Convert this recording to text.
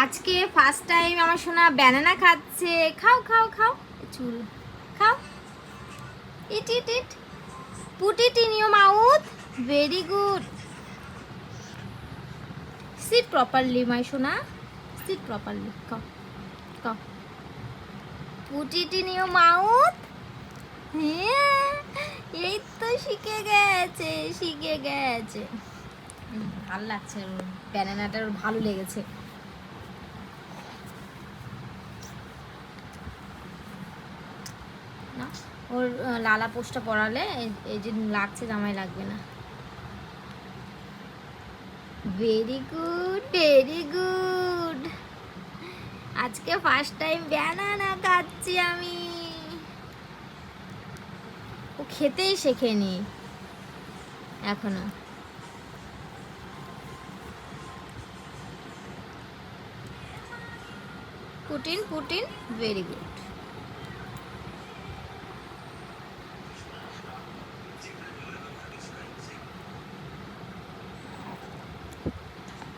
আজকে first time আমার সোনা ব্যানানা খাচ্ছে। খাও খাও খাও, চুল খাও। Eat eat eat, put it in your mouth. Very good. Sit properly my সোনা, সিট প্রপারলি। খাও খাও, put it in your mouth. হ্যাঁ, এই তো শিখে গেছে, শিখে গেছে। ভালো লাগছে, ব্যানানাটা ওর ভালো লেগেছে। না, ওর লালা পোস্টটা পরালে এই যে লাগছে, জামাই লাগবে না। Very good, very good. আজকে ফার্স্ট টাইম ব্যানানা খাচ্ছি আমি। ও খেতেই শেখেনি এখনো। Putin Putin, very good.